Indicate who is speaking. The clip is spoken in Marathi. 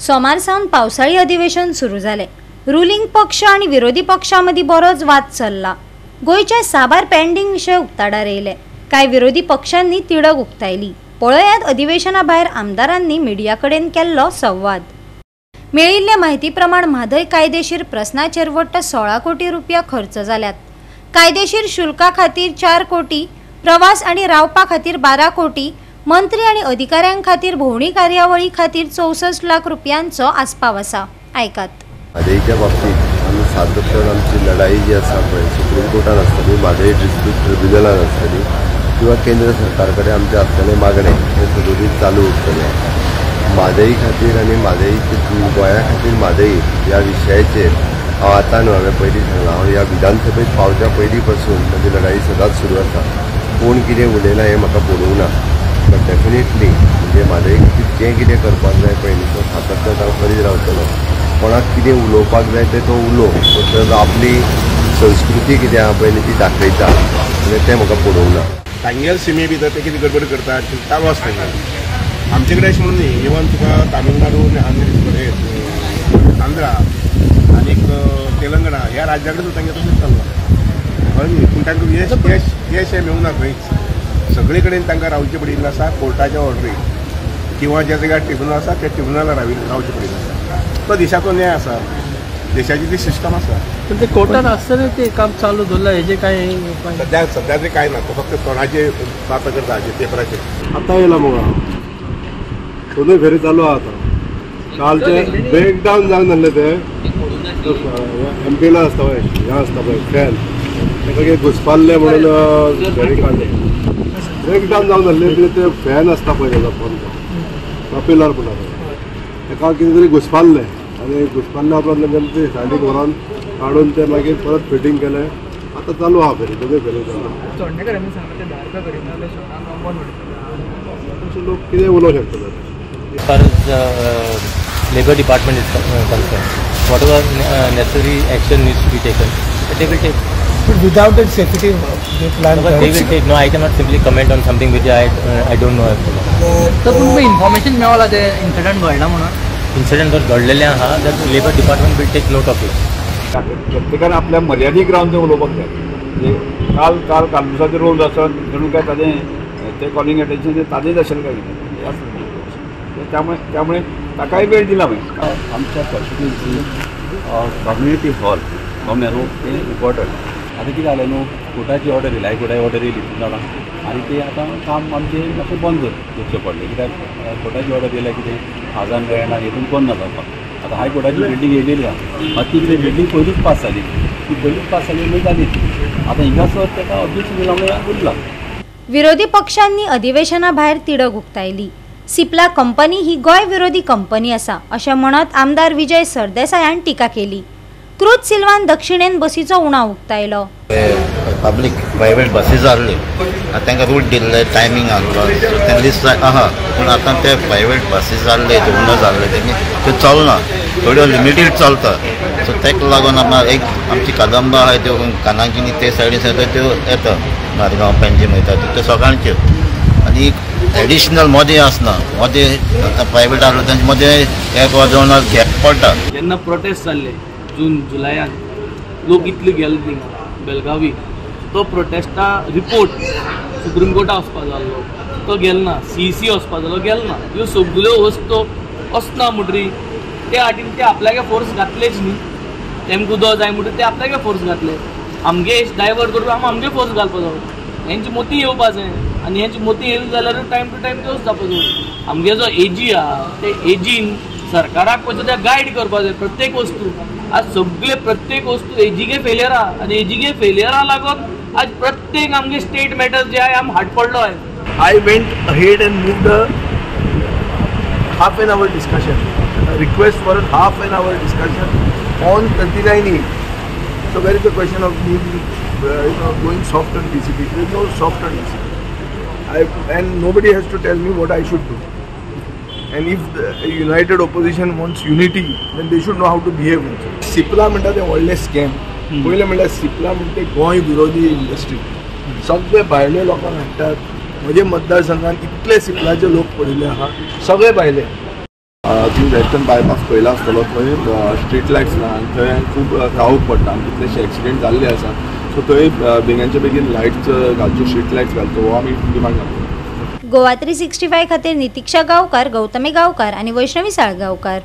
Speaker 1: सोमारसावन पावसाळी अधिवेशन सुरू झाले। रुलिंग पक्ष आणि विरोधी पक्षांमध्ये बरोच वाद चल्ला। गोयचे साबार पेंडिंग विषय उक्ताडार येयले। काय विरोधी पक्षांनी तिडक उक्तायली। पळयात अधिवेशना भायर आमदारांनी मीडिया कडेन केल्लो संवाद। मेळिल्ले माहिती प्रमाण म्हादय कायदेशीर प्रश्नाचेर वट्ट 16 कोटी रुपया खर्च जाल्यात। कायदेशीर शुल्का खातीर 4 कोटी, प्रवास आणि रावपा खातीर 12 कोटी, मंत्री आणि अधिकाऱ्यांक खातीर भोवणी कार्यावळी खातीर 64 लाख रुपयांचो आस्पाव आसा। ऐकात।
Speaker 2: म्हादयच्या बाबतीत आमी सातत्यान आमची लढाई जी आसा पळय सुप्रीम कोर्टान आसतली, म्हादय डिस्ट्रिक्ट ट्रिब्युनलान आसतली किंवा केंद्र सरकार कडेन आमचे आसतले मागणे हे सदोदीत चालू उरतले। म्हादय खातीर आनी म्हादय गोंया खातीर म्हादय ह्या विशयाचेर हांव आतां न्हू, हांवें पयलीं सांगलां, हांव ह्या विधानसभेत पावच्या पयलीं पासून म्हजी लढाई सदांच सुरू आसा। कोण कितें उलयलां हें म्हाका पडूंक ना, बट डेफिनेटली म्हणजे म्हादय खातीर जें कितें करपाक जाय पळय न्ही तो सातत्यान हांव करीत रावतलो। कोणाक कितें उलोवपाक जाय तें तो उलोव, तर आपली संस्कृती कितें आहा पळय न्ही ती दाखयता, म्हणजे तें म्हाका पडूंक ना।
Speaker 3: तांगेल सीमे भितर ते कितें गडबड करतात तांकां वचना। आमचे कडेन अशें म्हणून न्ही, इवन तुका तामिळनाडू आंध्रा आनी तेलंगणा ह्या राज्या कडेन तांगे तशेंच चल्लां कळ्ळें न्ही। पूण तांकां यश हें मेळूंक ना खंयच। सगळे कडेन तांकां रावचें पडिल्लें आसा कोर्टाच्या ऑर्डरी किंवा ज्या जाग्यार ट्रिब्युनल आसा त्या ट्रिब्युनलार रावचें पडिल्लें आसा। तो देशाचो न्याय आसा, देशाची ती सिस्टम आसा।
Speaker 4: पण ते कोर्टात आसतना ते काम चालू दवरलां हेजे काय
Speaker 3: सध्या ते कांय ना, तो फक्त तोंडाचे बात करता हाचे पेपराचेर।
Speaker 5: आतां येयला मुगो दोनूय फेरी चालू आहा आतां। कालचे ब्रेकडावन जावन जाल्ले ते एमपीला आसता पळय, हें आसता पळय फॅन, ताका कितें घुसपाल्ले म्हणून फेरी काडले। ब्रेकडावन जावन जाल्ले ते फॅन आसता पळय तेजो फोन पिलर म्हणटा ताका कितें तरी घुसपाल्ले आनी घुसपाल्ल्या उपरांत ते सायडीक व्हरोन काडून ते मागीर परत फिटींग केलें। आतां चालू आहा फेरी, दोनूय फेरी चालू। अशे लोक कितें उलोवंक शकतात।
Speaker 6: As far as Labour Department is concerned, whatever necessary action needs to be taken, they will take.
Speaker 4: But without that safety, they plan.
Speaker 6: They will take. No, I cannot simply comment on something which I don't know.
Speaker 4: तर तुमकां इन्फॉर्मेशन मेळ्ळां ते इन्सिडंट घडला म्हणून?
Speaker 6: इन्सिडंट जर घडलेलें आहा जाल्यार labour department will take note of it.
Speaker 5: प्रत्येकान आपल्या मर्यादीक रावन तें उलोवपाक जाय। म्हणजे काल कालुसाचे रोल आसत जणू काय ताजें ते कॉलिंग अटेन्शन ताजेंच आशिल्लें काय कितें आसलें। त्यामुळे ताकाय वेळ दिला पाहिजे।
Speaker 7: आमच्या कॉन्स्टिट्युएन्सी कम्युनिटी हॉल हो मेळो हें इम्पॉर्टंट। आतां कितें जालें न्हू, कोर्टाची ऑर्डर येयली, हायकोर्टाची ऑर्डर येयली जाणां, आनी ते आतां काम आमचें मातशें बंद करचें पडलें। कित्याक कोर्टाची ऑर्डर येयल्या कितें खाजान मेळना हेतून बंद ना जावपाक। आतां हायकोर्टाची बिल्डींग येयलेली आहा, मात ती कितें बिल्डींग पयलींच पास जाली, ती पयलींच पास जाली मागीर जाली ती। आतां हिंगासर ताका ऑब्जेक्शन दिला मागीर उरला।
Speaker 1: विरोधी पक्षांनी अधिवेशना भायर तिडक उक्तायली। सिप्ला कंपनी ही गोय विरोधी कंपनी आसा अशें म्हणत आमदार विजय सरदेसायान टिका केली। क्रूज सिल्वान दक्षिणेन बसीचो उणाव उक्तायलो।
Speaker 8: पब्लीक प्रायवेट बसीज आहली, तांकां रूट दिल्ले, टायमींग आहलो, तें लिस्ट आहा, पूण आतां ते प्रायवेट बसीज जाल्ले, ते उणो जाल्ले, त्यो चलना, थोड्यो लिमिटेड चलता। सो ताका लागून आमची कदंबा आहाय त्यो कानागिनी ते सायडीन त्यो येता, मारगांव पेंजीम वयता त्यो सकाळच्यो। आनी एडिशनल मदें आसना, मदें आतां प्रायवेट आहलो तांचे मदें एक वजोन गॅप पडटा।
Speaker 4: जेन्ना प्रोटेस्ट जाल्ले जून जुलयान लोक इतले गेले थिंगा बेलगावी, तो प्रोटेस्टा रिपोर्ट सुप्रीम कोर्टा वचपा जाल्लो, तो गेलना। CEC वचपा जालो, गेलना। ह्यो सगल्यो वस्तू वचना म्हणटरी ते वाटेन ते आपल्यागे फोर्स घातलेच न्ही। तेमकां उदो जाय म्हणटरी ते आपल्यागे फोर्स घातले। आमगे डायवर्ट करून आमगे फोर्स घालपा जाय। हेंची मोती येवपा जाय आनी हेंची मोती येयली जाल्यार टायम टू टायम त्योच जावपा जाय। आमगे जो AG आहा ते AGन सरकाराक पयलीं ते गायड करपा जाय प्रत्येक वस्तू। आज सगळे प्रत्येक वस्तू AGगे फेलियर आहा आनी AGगे फेलियरा लागून आज प्रत्येक आमगे स्टेट मॅटर्स जे आय आम हाड पडलो आहे।
Speaker 3: I went ahead and moved a half an hour discussion, a request for a half an hour discussion on 39E. So where is the question of me going soft on DCP? There is no soft on DCP. And nobody has to tell me what I should do. And if the united opposition wants unity, then they should know how to behave. Cipla म्हणटा ते व्हडले स्कॅम। पयले म्हणल्यार सिप्ला म्हणटा गोंय विरोधी इंडस्ट्री, सगळे भायले लोकांक हाडटात। म्हजे मतदारसंघात इतले सिप्लाचे लोक पडिल्ले आहा, सगळे भायले। तुम्ही वेस्टर्न बायपास पयला आसतलो थंय स्ट्रीट लायट्स ना आनी थंय खूब काळोख पडटा आनी कितलेशे एक्सिडेंट जाल्ले आसा सो थंय बेगीनच्या बेगीन लायट्स घालच्यो स्ट्रीट लायट्स घालच्यो हो आमी डिमांड करता.
Speaker 1: गोवा 365 खातीर नितीक्षा गांवकार, गौतमी गांवकार आनी वैष्णवी साळगांवकार.